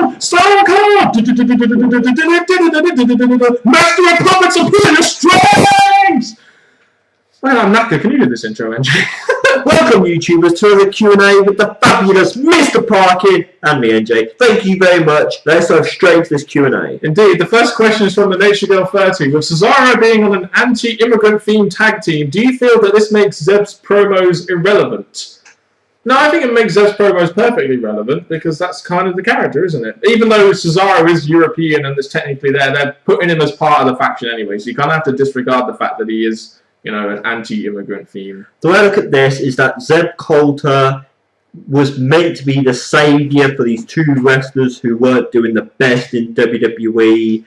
Cold! Stone Cold! Master of Puppets appear your strength! Well, I'm knackered. Can you do this intro, NJ? Welcome, YouTubers, to the Q&A with the fabulous Mr. Parkin and me, NJ. Thank you very much. Let's dive straight to this Q&A. Indeed, the first question is from the WM30. With Cesaro being on an anti-immigrant themed tag team, do you feel that this makes Zeb's promos irrelevant? No, I think it makes Zeb's promos perfectly relevant because that's kind of the character, isn't it? Even though Cesaro is European and is technically there, they're putting him as part of the faction anyway, so you kind of have to disregard the fact that he is, you know, an anti-immigrant theme. The way I look at this is that Zeb Coulter was meant to be the saviour for these two wrestlers who weren't doing the best in WWE.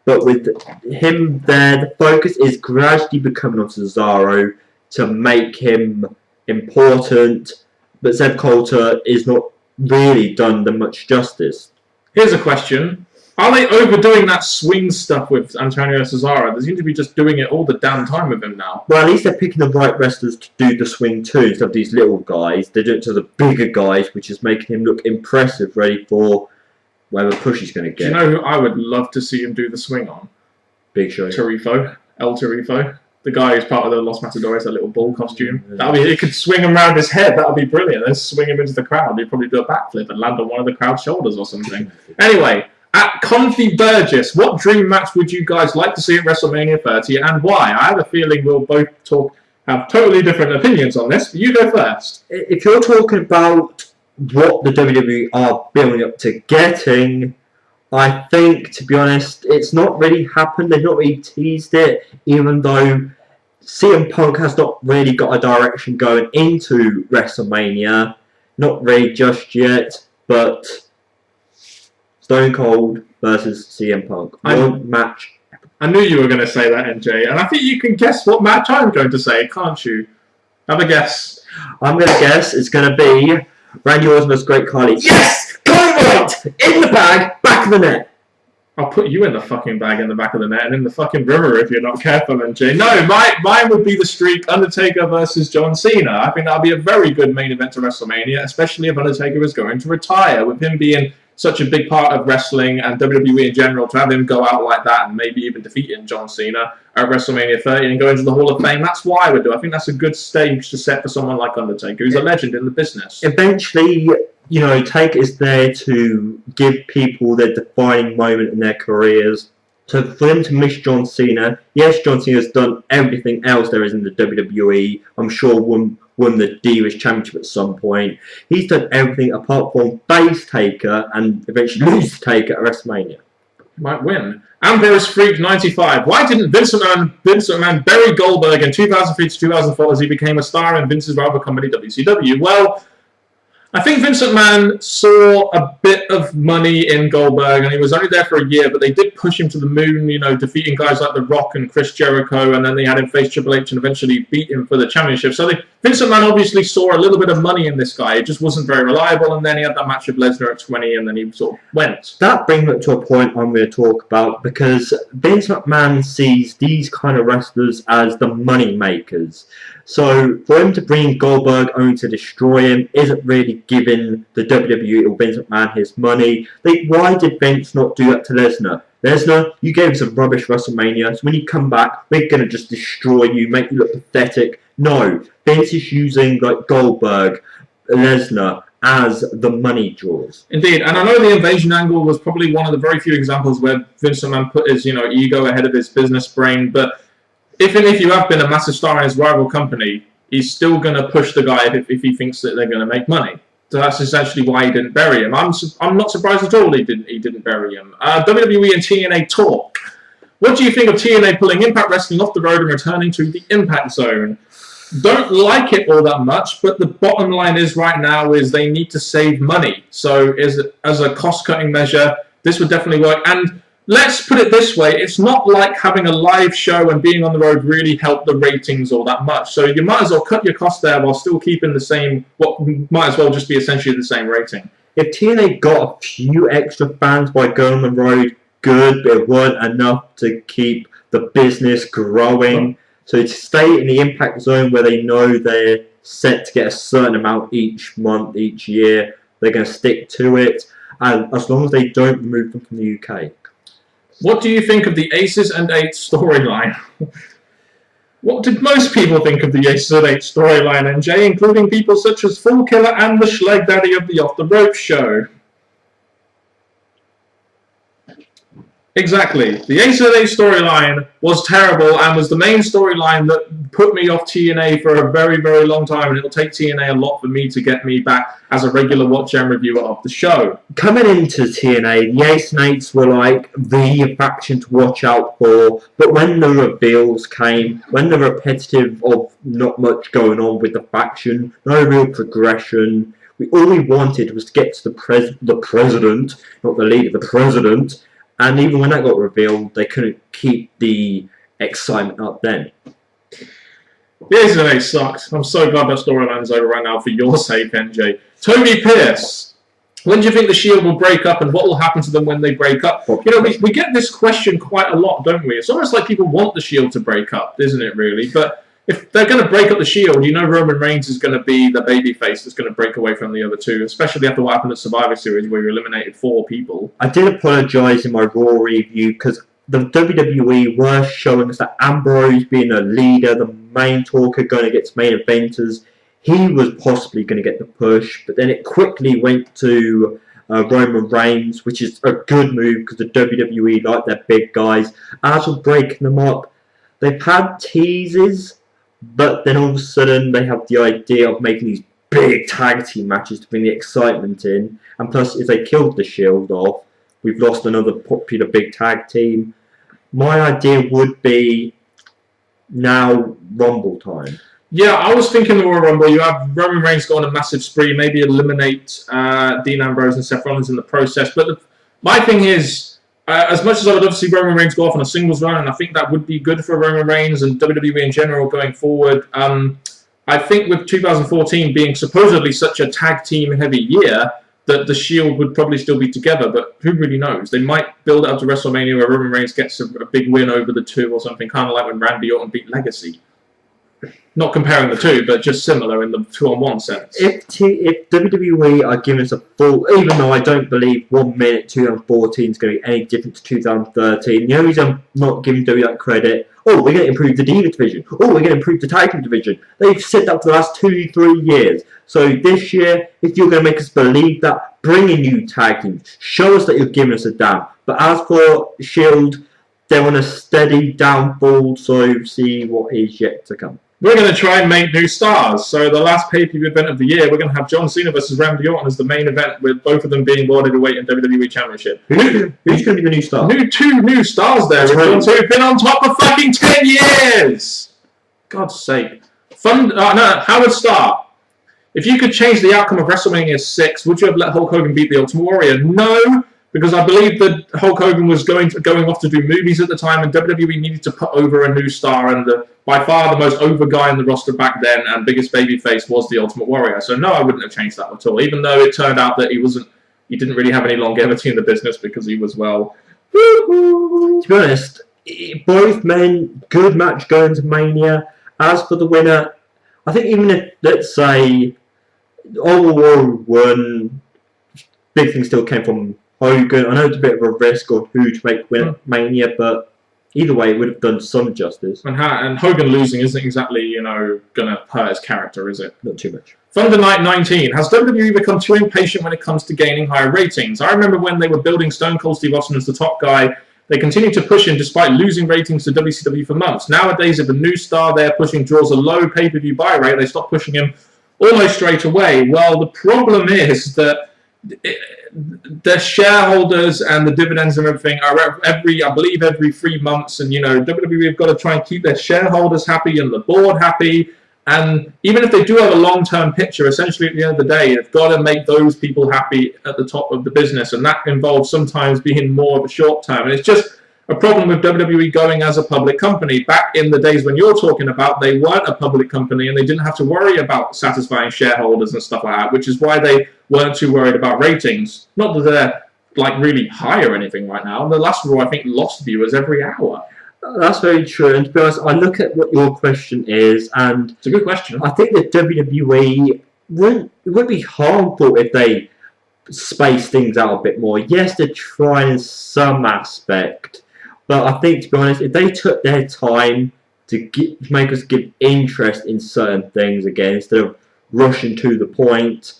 But with him there, the focus is gradually becoming on Cesaro to make him important. But Zeb Coulter is not really done them much justice. Here's a question. Are they overdoing that swing stuff with Antonio Cesaro? They seem to be just doing it all the damn time with him now. Well, at least they're picking the right wrestlers to do the swing too, instead of these little guys. They do it to the bigger guys, which is making him look impressive, ready for whatever push he's going to get. Do you know who I would love to see him do the swing on? Big Show. Tarifo. El Tarifo. The guy who's part of the Los Matadores, that little bull costume. He could swing him around his head. That would be brilliant. Then swing him into the crowd. He'd probably do a backflip and land on one of the crowd's shoulders or something. Anyway, at Confi Burgess, what dream match would you guys like to see at WrestleMania 30 and why? I have a feeling we'll both have totally different opinions on this. You go first. If you're talking about what the WWE are building up to getting, I think, to be honest, it's not really happened. They've not really teased it, even though CM Punk has not really got a direction going into WrestleMania. Not really just yet, but Stone Cold versus CM Punk. Match. I knew you were going to say that, NJ, and I think you can guess what match I'm going to say, can't you? Have a guess. I'm going to guess it's going to be Randy Orton versus Great Khali. Yes! Right! In the bag, back of the net. I'll put you in the fucking bag in the back of the net and in the fucking river if you're not careful, NJ. No, mine would be the streak Undertaker versus John Cena. I think that would be a very good main event to WrestleMania, especially if Undertaker is going to retire. With him being such a big part of wrestling and WWE in general, to have him go out like that and maybe even defeating John Cena at WrestleMania 30 and go into the Hall of Fame, that's what I would do. I think that's a good stage to set for someone like Undertaker, who's a legend in the business. Eventually, you know, Taker is there to give people their defining moment in their careers. So for them to miss John Cena, yes, John Cena's done everything else there is in the WWE. I'm sure won the Divas Championship at some point. He's done everything apart from face Taker and eventually lose Taker at WrestleMania. Might win. Ambrose Freak 95. Why didn't Vince McMahon bury Goldberg in 2003 to 2004 as he became a star in Vince's rival company WCW? Well, I think Vince McMahon saw a bit of money in Goldberg, and he was only there for a year, but they did push him to the moon, you know, defeating guys like The Rock and Chris Jericho, and then they had him face Triple H and eventually beat him for the championship. So Vince McMahon obviously saw a little bit of money in this guy. It just wasn't very reliable, and then he had that match with Lesnar at 20, and then he sort of went. That brings me to a point I'm going to talk about, because Vince McMahon sees these kind of wrestlers as the money makers. So for him to bring Goldberg only to destroy him isn't really giving the WWE or Vince McMahon his money. Why did Vince not do that to Lesnar? Lesnar, you gave us a rubbish WrestleMania, so when you come back, we're going to just destroy you, make you look pathetic. No, Vince is using like Goldberg, Lesnar as the money draws. Indeed, and I know the invasion angle was probably one of the very few examples where Vince McMahon put his, ego ahead of his business brain, but even if you have been a massive star in his rival company, he's still going to push the guy if he thinks that they're going to make money. So that's essentially why he didn't bury him. I'm not surprised at all he didn't bury him. WWE and TNA talk. What do you think of TNA pulling Impact Wrestling off the road and returning to the Impact Zone? Don't like it all that much, but the bottom line is right now is they need to save money. So as a cost-cutting measure, this would definitely work. And let's put it this way, it's not like having a live show and being on the road really helped the ratings all that much. So you might as well cut your costs there while still keeping the same, what might as well just be essentially the same rating. If TNA got a few extra fans by going on the road, good, but it weren't enough to keep the business growing. So to stay in the Impact Zone where they know they're set to get a certain amount each month, each year, they're going to stick to it. as long as they don't remove them from the UK. What do you think of the Aces and Eights storyline? What did most people think of the Aces and Eights storyline, NJ, including people such as Full Killer and the Schleg Daddy of the Off the Rope show? Exactly. The Aces and Eights storyline was terrible and was the main storyline that put me off TNA for a very, very long time, and it'll take TNA a lot for me to get me back as a regular watch and reviewer of the show. Coming into TNA, the Aces and Eights were like the faction to watch out for, but when the reveals came, when the repetitive of not much going on with the faction, no real progression, all we wanted was to get to the president, not the leader, the president. And even when that got revealed, they couldn't keep the excitement up then. The Aces and Eights sucked. I'm so glad that storyline is over right now for your sake, NJ. Tony Pierce, when do you think the Shield will break up, and what will happen to them when they break up? You know, we get this question quite a lot, don't we? It's almost like people want the Shield to break up, isn't it, really? But if they're going to break up the Shield, you know Roman Reigns is going to be the babyface that's going to break away from the other two, especially after what happened at Survivor Series where you eliminated 4 people. I did apologise in my Raw review because the WWE were showing us that Ambrose being a leader, the main talker, going against main eventers, he was possibly going to get the push, but then it quickly went to Roman Reigns, which is a good move because the WWE like their big guys. As for breaking them up, they've had teases, but then all of a sudden they have the idea of making these big tag team matches to bring the excitement in. And plus, if they killed the Shield off, we've lost another popular big tag team. My idea would be now Rumble time. Yeah, I was thinking the Royal Rumble. You have Roman Reigns go on a massive spree, maybe eliminate Dean Ambrose and Seth Rollins in the process. But my thing is, as much as I would love to see Roman Reigns go off on a singles run, and I think that would be good for Roman Reigns and WWE in general going forward, I think with 2014 being supposedly such a tag team heavy year, that the Shield would probably still be together, but who really knows? They might build it up to WrestleMania where Roman Reigns gets a big win over the two or something, kind of like when Randy Orton beat Legacy. Not comparing the two, but just similar in the 2-on-1 sense. If WWE are giving us a full, even though I don't believe 1 minute 2014 is going to be any different to 2013, the only reason I'm not giving WWE that credit, we're going to improve the Diva division, we're going to improve the Tag Team division. They've said that for the last 2-3 years. So this year, if you're going to make us believe that, bring in new tag teams. Show us that you're giving us a damn. But as for Shield, they're on a steady downfall, so see what is yet to come. We're going to try and make new stars. So the last pay-per-view event of the year, we're going to have John Cena versus Randy Orton as the main event, with both of them being World Heavyweight and WWE Championship. Who's going to be the new star? Two new stars there, who've been on top for fucking 10 years! God's sake. Howard Starr. If you could change the outcome of WrestleMania 6, would you have let Hulk Hogan beat the Ultimate Warrior? No, because I believe that Hulk Hogan was going off to do movies at the time, and WWE needed to put over a new star, and by far the most over guy in the roster back then and biggest babyface was the Ultimate Warrior. So no, I wouldn't have changed that at all, even though it turned out that he didn't really have any longevity in the business because he was, well, to be honest, both men, good match going to Mania. As for the winner, I think even if, let's say, War won, big thing still came from Hogan. I know it's a bit of a risk on who to make win at Mania, but either way, it would have done some justice. And Hogan losing isn't exactly, going to hurt his character, is it? Not too much. Thunder Night 19. Has WWE become too impatient when it comes to gaining higher ratings? I remember when they were building Stone Cold Steve Austin as the top guy, they continued to push him despite losing ratings to WCW for months. Nowadays, if a new star they're pushing draws a low pay-per-view buy rate, they stop pushing him almost straight away. Well, the problem is that the shareholders and the dividends and everything are every 3 months, and WWE have got to try and keep their shareholders happy and the board happy. And even if they do have a long-term picture, essentially at the end of the day, they've got to make those people happy at the top of the business, and that involves sometimes being more of a short-term. And it's just a problem with WWE going as a public company. Back in the days when you're talking about, they weren't a public company and they didn't have to worry about satisfying shareholders and stuff like that, which is why they weren't too worried about ratings. Not that they're really high or anything right now. The last Raw, I think, lost viewers every hour. That's very true. And to be honest, I look at what your question is, and it's a good question. I think that WWE wouldn't be harmful if they space things out a bit more. Yes, they're trying in some aspect, but I think, to be honest, if they took their time to make us give interest in certain things again, instead of rushing to the point,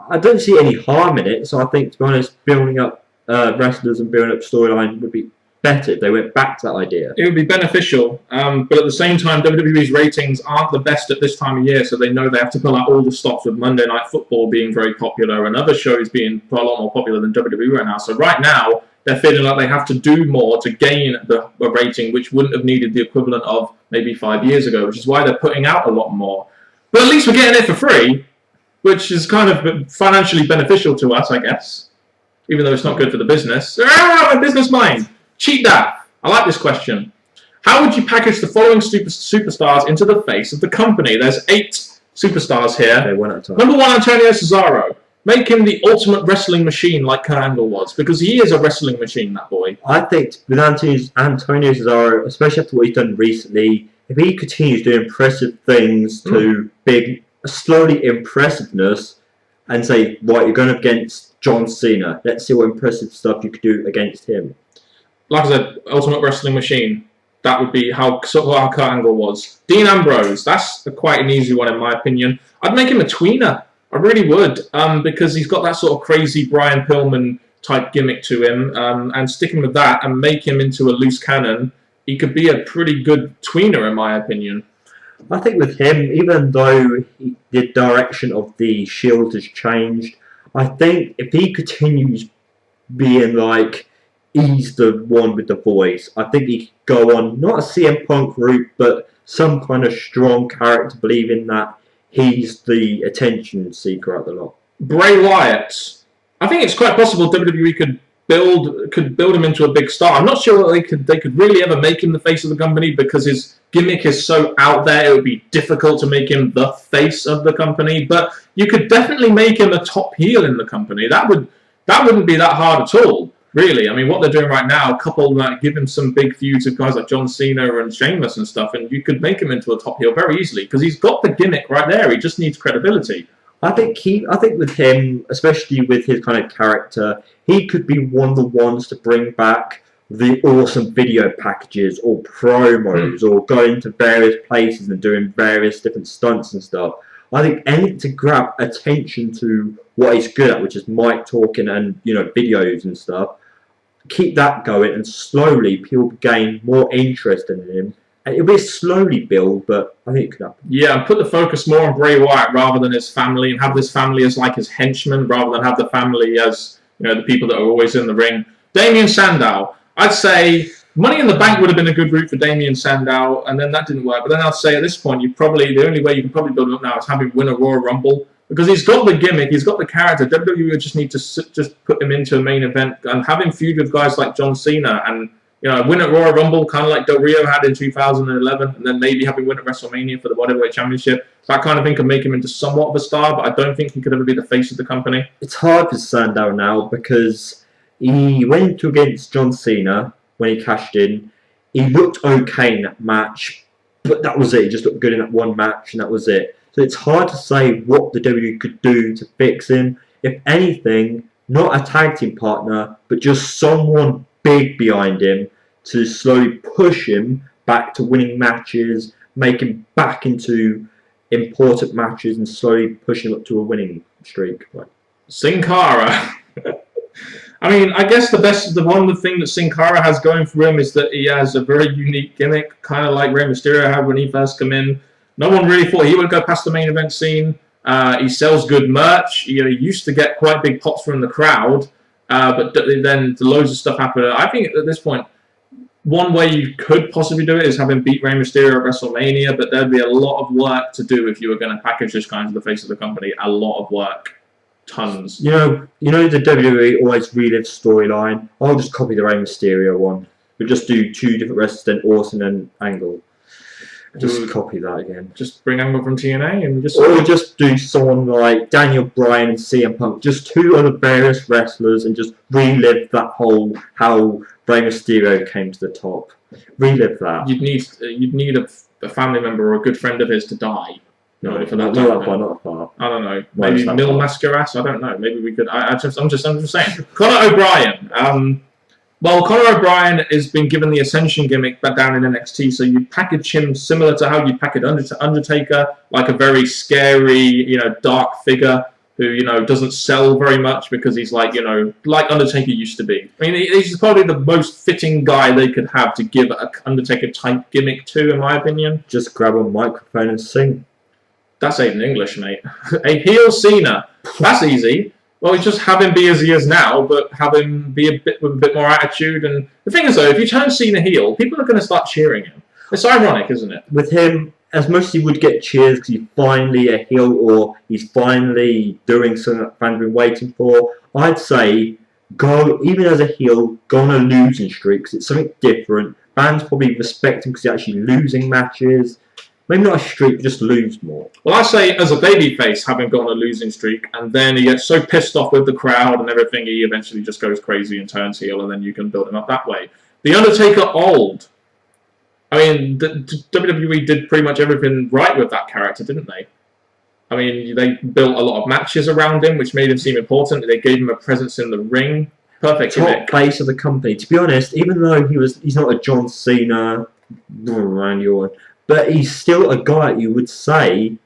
I don't see any harm in it. So I think, to be honest, building up wrestlers and building up storyline would be better if they went back to that idea. It would be beneficial, but at the same time, WWE's ratings aren't the best at this time of year, so they know they have to pull out all the stops with Monday Night Football being very popular and other shows being a lot more popular than WWE right now. So right now, they're feeling like they have to do more to gain the rating, which wouldn't have needed the equivalent of maybe 5 years ago, which is why they're putting out a lot more. But at least we're getting it for free, which is kind of financially beneficial to us, I guess, even though it's not good for the business. My business mind! Cheat that. I like this question. How would you package the following superstars into the face of the company? There's 8 superstars here. Okay, one at a time. Number 1, Antonio Cesaro. Make him the ultimate wrestling machine like Kurt Angle was, because he is a wrestling machine, that boy. I think with Antonio Cesaro, especially after what he's done recently, if he continues doing impressive things to big, slowly impressiveness, and say, right, you're going against John Cena, let's see what impressive stuff you could do against him. Like I said, ultimate wrestling machine. That would be how Kurt Angle was. Dean Ambrose, that's quite an easy one in my opinion. I'd make him a tweener. I really would, because he's got that sort of crazy Brian Pillman type gimmick to him, and sticking with that and make him into a loose cannon, he could be a pretty good tweener in my opinion. I think with him, even though the direction of the Shield has changed, I think if he continues being like, he's the one with the voice, I think he could go on, not a CM Punk route, but some kind of strong character, believing that he's the attention seeker at the lot. Bray Wyatt. I think it's quite possible WWE could build him into a big star. I'm not sure that they could really ever make him the face of the company, because his gimmick is so out there, it would be difficult to make him the face of the company. But you could definitely make him a top heel in the company. That wouldn't be that hard at all. Really, I mean, what they're doing right now, give him some big feuds with guys like John Cena and Sheamus and stuff, and you could make him into a top heel very easily, because he's got the gimmick right there. He just needs credibility. I think with him, especially with his kind of character, he could be one of the ones to bring back the awesome video packages or promos, or going to various places and doing various different stunts and stuff. I think anything to grab attention to what he's good at, which is mic talking and videos and stuff. Keep that going, and slowly people gain more interest in him. And it'll be a slowly build, but I think it could happen. Yeah, and put the focus more on Bray Wyatt rather than his family, and have this family as like his henchmen rather than have the family as the people that are always in the ring. Damien Sandow, I'd say Money in the Bank would have been a good route for Damien Sandow, and then that didn't work. But then I'd say at this point, the only way you can probably build him up now is have him win a Royal Rumble, because he's got the gimmick, he's got the character. WWE would just need to just put him into a main event and have him feud with guys like John Cena, and win at Royal Rumble, kind of like Del Rio had in 2011, and then maybe have him win at WrestleMania for the Bodyweight Championship. That kind of thing could make him into somewhat of a star, but I don't think he could ever be the face of the company. It's hard for Sandow now, because he went against John Cena when he cashed in. He looked okay in that match, but that was it. He just looked good in that one match, and that was it. So it's hard to say what the WWE could do to fix him. If anything, not a tag team partner, but just someone big behind him to slowly push him back to winning matches, make him back into important matches, and slowly push him up to a winning streak. Sin Cara. I mean, I guess the one thing that Sin Cara has going for him is that he has a very unique gimmick, kind of like Rey Mysterio had when he first came in. No one really thought he would go past the main event scene. He sells good merch. He used to get quite big pops from the crowd, but then loads of stuff happened. I think at this point, one way you could possibly do it is have him beat Rey Mysterio at WrestleMania, but there'd be a lot of work to do if you were going to package this guy into the face of the company. A lot of work. Tons. The WWE always relives storyline. I'll just copy the Rey Mysterio one. We'll just do 2 different wrestlers, then Orton and Angle. Just copy that again. Just bring Angle from TNA and just... Or just do someone like Daniel Bryan and CM Punk. Just 2 other various wrestlers, and just relive that whole, how Rey Mysterio came to the top. Relive that. You'd need a family member or a good friend of his to die. No, Ready for not that that far, not that far. I don't know. Not Maybe that Mil far. Mascaras. I don't know. Maybe we could. I'm just saying. Conor O'Brien. Well, Conor O'Brien has been given the Ascension gimmick back down in NXT, so you package him similar to how you package Undertaker, like a very scary, dark figure who, doesn't sell very much because he's like, like Undertaker used to be. I mean, he's probably the most fitting guy they could have to give an Undertaker-type gimmick to, in my opinion. Just grab a microphone and sing. That's ain't in English, mate. A heel Cena. That's easy. Well, just have him be as he is now, but have him be with a bit more attitude. And the thing is, though, if you turn Cena heel, people are going to start cheering him. It's ironic, isn't it? With him, as much as he would get cheers because he's finally a heel or he's finally doing something that fans have been waiting for, I'd say go, even as a heel, go on a losing streak because it's something different. Fans probably respect him because he's actually losing matches. Maybe not a streak, just lose more. Well, I say as a babyface, having gone on a losing streak, and then he gets so pissed off with the crowd and everything, he eventually just goes crazy and turns heel, and then you can build him up that way. The Undertaker old. I mean, WWE did pretty much everything right with that character, didn't they? I mean, they built a lot of matches around him, which made him seem important. They gave him a presence in the ring. Perfect Top face of the company. To be honest, even though he's not a John Cena, Randy Orton, but he's still a guy you would say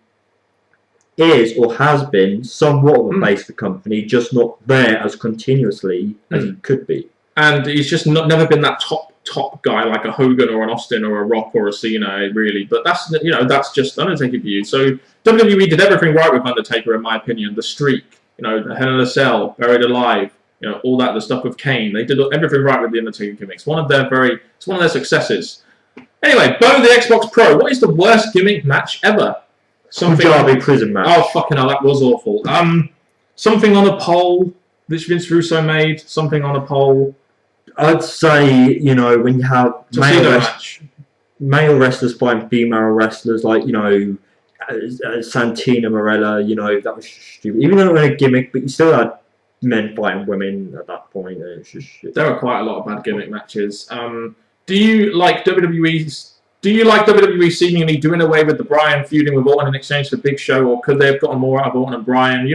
is or has been somewhat of a face of the company, just not there as continuously as he could be. And he's just never been that top guy like a Hogan or an Austin or a Rock or a Cena, really. But that's just Undertaker for you. So WWE did everything right with Undertaker, in my opinion. The streak, the Hell in a Cell, Buried Alive, all that, the stuff with Kane. They did everything right with the Undertaker gimmicks. It's one of their successes. Anyway, Bo the Xbox Pro. What is the worst gimmick match ever? Punjabi prison match. Oh, fucking hell, that was awful. Something on a pole, which Vince Russo made. Something on a pole. I'd say, when you have male wrestlers fighting female wrestlers, like, Santina Morella, that was stupid. Even though it was a gimmick, but you still had men fighting women at that point. And it's just shit. There were quite a lot of bad gimmick matches. Do you like WWE seemingly doing away with the Bryan feuding with Orton in exchange for Big Show, or could they have gotten more out of Orton and Bryan?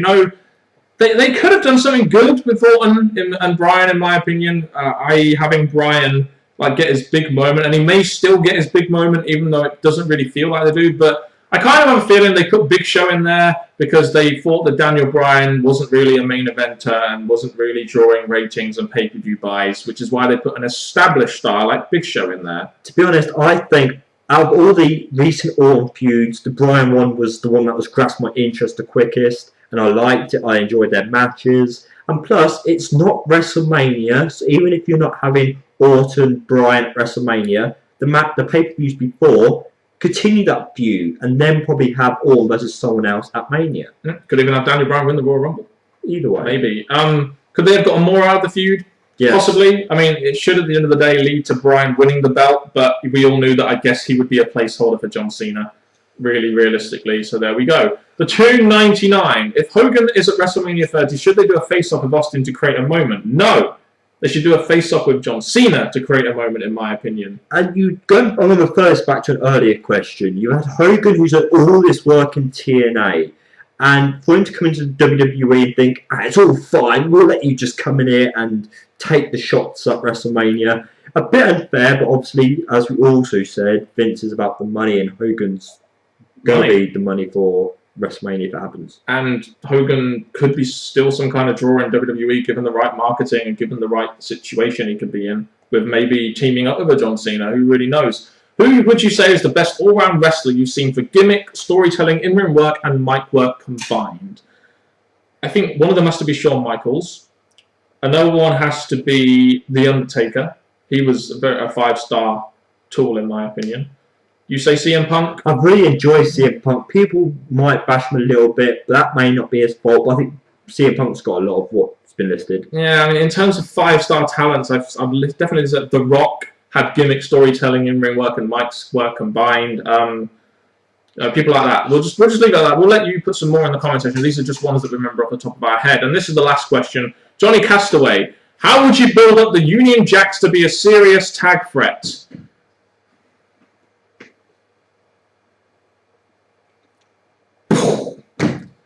They could have done something good with Orton and Bryan, in my opinion. Having Bryan get his big moment, and he may still get his big moment, even though it doesnn't really feel like they do. But I kind of have a feeling they put Big Show in there because they thought that Daniel Bryan wasn't really a main eventer and wasn't really drawing ratings and pay-per-view buys, which is why they put an established star like Big Show in there. To be honest, I think out of all the recent Orton feuds, the Bryan one was the one that was grasped my interest the quickest, and I liked it. I enjoyed their matches. And plus, it's not WrestleMania, so even if you're not having Orton, Bryan at WrestleMania, the pay-per-views before, continue that feud, and then probably have Orton versus someone else at Mania. Could even have Daniel Bryan win the Royal Rumble. Either way. Maybe. Could they have gotten more out of the feud? Yes. Possibly. I mean, it should at the end of the day lead to Bryan winning the belt, but we all knew that I guess he would be a placeholder for John Cena, really realistically, so there we go. The $2.99. If Hogan is at WrestleMania 30, should they do a face-off with Austin to create a moment? No. They should do a face-off with John Cena to create a moment, in my opinion. And I'm going to refer us back to an earlier question. You had Hogan, who's done all this work in TNA, and for him to come into the WWE and think, it's all fine, we'll let you just come in here and take the shots at WrestleMania. A bit unfair, but obviously, as we also said, Vince is about the money, and Hogan's going to be the money for WrestleMania if it happens. And Hogan could be still some kind of draw in WWE, given the right marketing and given the right situation he could be in, with maybe teaming up with a John Cena. Who really knows? Who would you say is the best all-round wrestler you've seen for gimmick, storytelling, in-ring work, and mic work combined? I think one of them has to be Shawn Michaels. Another one has to be The Undertaker. He was a 5-star tool, in my opinion. You say CM Punk? I really enjoy CM Punk. People might bash him a little bit, but that may not be his fault. But I think CM Punk's got a lot of what's been listed. Yeah, I mean, in terms of 5-star talents, I've definitely said The Rock had gimmick, storytelling, in-ring work, and mics work combined. People like that. We'll just leave it at that. We'll let you put some more in the comment section. These are just ones that we remember off the top of our head. And this is the last question. Johnny Castaway, how would you build up the Union Jacks to be a serious tag threat?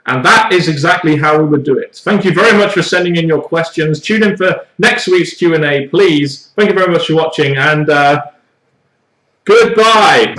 And that is exactly how we would do it. Thank you very much for sending in your questions. Tune in for next week's Q&A, please. Thank you very much for watching, and goodbye.